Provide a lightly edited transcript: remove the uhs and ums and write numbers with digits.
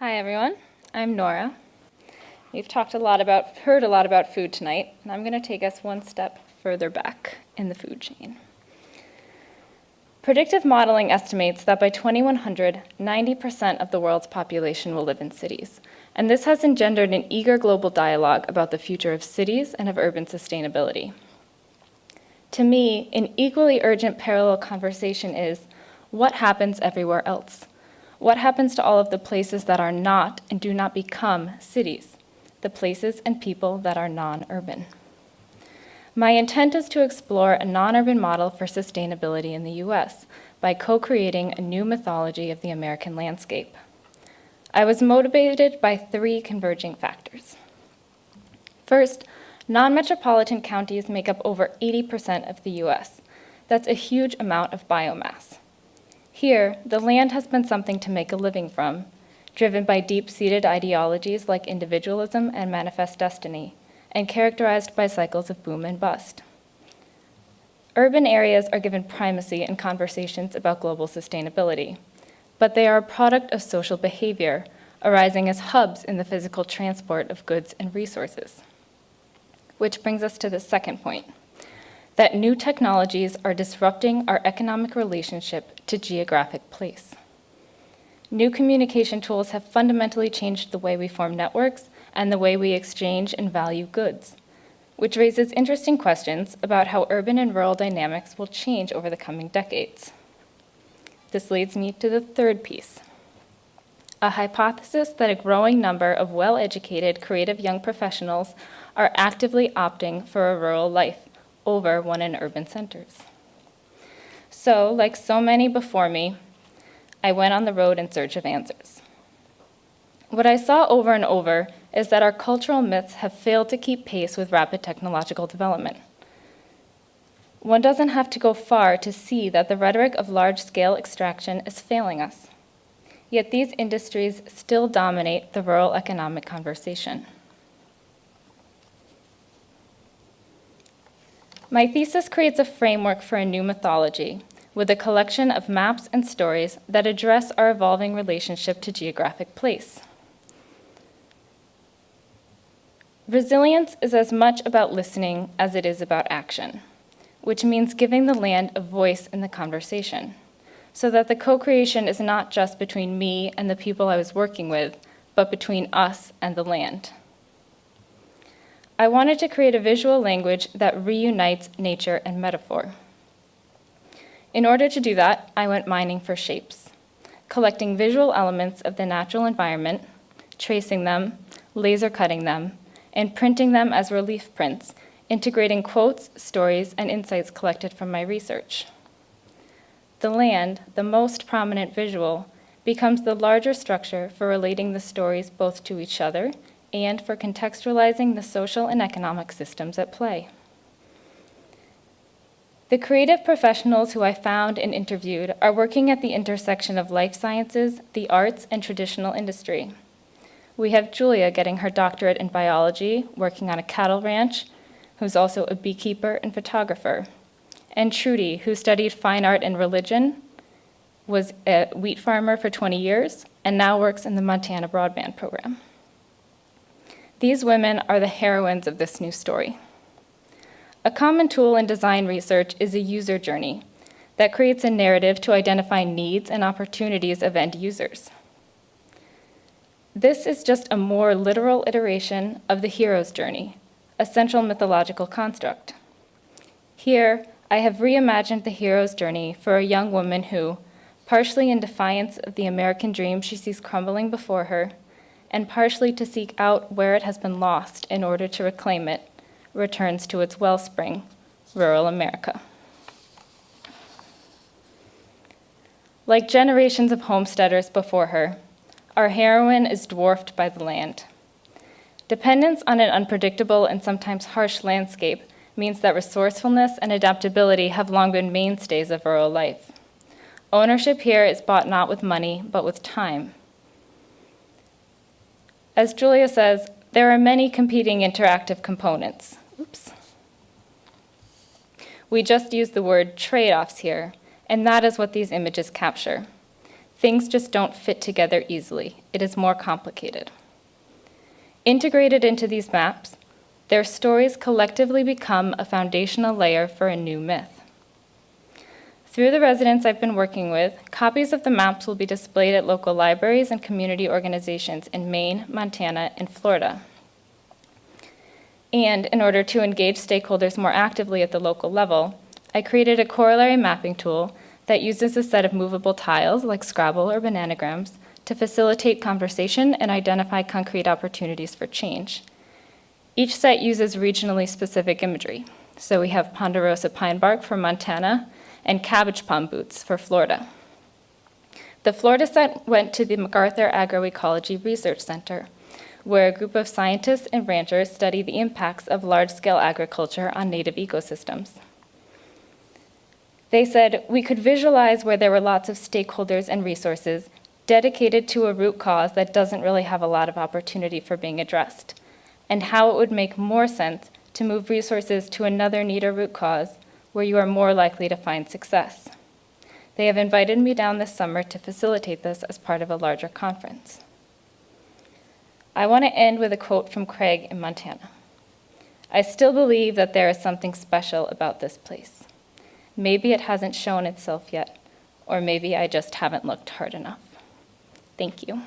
Hi everyone, I'm Norah. We've heard a lot about food tonight, and I'm going to take us one step further back in the food chain. Predictive modeling estimates that by 2100, 90% of the world's population will live in cities, and this has engendered an eager global dialogue about the future of cities and of urban sustainability. To me, an equally urgent parallel conversation is, what happens everywhere else? What happens to all of the places that are not and do not become cities, the places and people that are non-urban? My intent is to explore a non-urban model for sustainability in the US by co-creating a new mythology of the American landscape. I was motivated by three converging factors. First, non-metropolitan counties make up over 80% of the US. That's a huge amount of biomass. Here, the land has been something to make a living from, driven by deep-seated ideologies like individualism and manifest destiny, and characterized by cycles of boom and bust. Urban areas are given primacy in conversations about global sustainability, but they are a product of social behavior, arising as hubs in the physical transport of goods and resources. Which brings us to the second point, that new technologies are disrupting our economic relationship to geographic place. New communication tools have fundamentally changed the way we form networks and the way we exchange and value goods, which raises interesting questions about how urban and rural dynamics will change over the coming decades. This leads me to the third piece, a hypothesis that a growing number of well-educated, creative young professionals are actively opting for a rural life over one in urban centers. So, like so many before me, I went on the road in search of answers. What I saw over and over is that our cultural myths have failed to keep pace with rapid technological development. One doesn't have to go far to see that the rhetoric of large-scale extraction is failing us. Yet these industries still dominate the rural economic conversation. My thesis creates a framework for a new mythology with a collection of maps and stories that address our evolving relationship to geographic place. Resilience is as much about listening as it is about action, which means giving the land a voice in the conversation, so that the co-creation is not just between me and the people I was working with, but between us and the land. I wanted to create a visual language that reunites nature and metaphor. In order to do that, I went mining for shapes, collecting visual elements of the natural environment, tracing them, laser cutting them, and printing them as relief prints, integrating quotes, stories, and insights collected from my research. The land, the most prominent visual, becomes the larger structure for relating the stories both to each other and for contextualizing the social and economic systems at play. The creative professionals who I found and interviewed are working at the intersection of life sciences, the arts, and traditional industry. We have Julia getting her doctorate in biology, working on a cattle ranch, who's also a beekeeper and photographer, and Trudy, who studied fine art and religion, was a wheat farmer for 20 years, and now works in the Montana Broadband Program. These women are the heroines of this new story. A common tool in design research is a user journey that creates a narrative to identify needs and opportunities of end users. This is just a more literal iteration of the hero's journey, a central mythological construct. Here, I have reimagined the hero's journey for a young woman who, partially in defiance of the American dream she sees crumbling before her, and partially to seek out where it has been lost in order to reclaim it, returns to its wellspring, rural America. Like generations of homesteaders before her, our heroine is dwarfed by the land. Dependence on an unpredictable and sometimes harsh landscape means that resourcefulness and adaptability have long been mainstays of rural life. Ownership here is bought not with money, but with time. As Julia says, there are many competing interactive components. Oops. We just use the word trade-offs here, and that is what these images capture. things just don't fit together easily. It is more complicated. Integrated into these maps, their stories collectively become a foundational layer for a new myth. Through the residents I've been working with, copies of the maps will be displayed at local libraries and community organizations in Maine, Montana, and Florida. And in order to engage stakeholders more actively at the local level, I created a corollary mapping tool that uses a set of movable tiles like Scrabble or bananagrams to facilitate conversation and identify concrete opportunities for change. Each set uses regionally specific imagery. So we have ponderosa pine bark for Montana and cabbage palm boots for Florida. The Florida set went to the MacArthur Agroecology Research Center, where a group of scientists and ranchers study the impacts of large-scale agriculture on native ecosystems. They said, we could visualize where there were lots of stakeholders and resources dedicated to a root cause that doesn't really have a lot of opportunity for being addressed, and how it would make more sense to move resources to another neater root cause where you are more likely to find success. They have invited me down this summer to facilitate this as part of a larger conference. I want to end with a quote from Craig in Montana. I still believe that there is something special about this place. Maybe it hasn't shown itself yet, or maybe I just haven't looked hard enough. Thank you.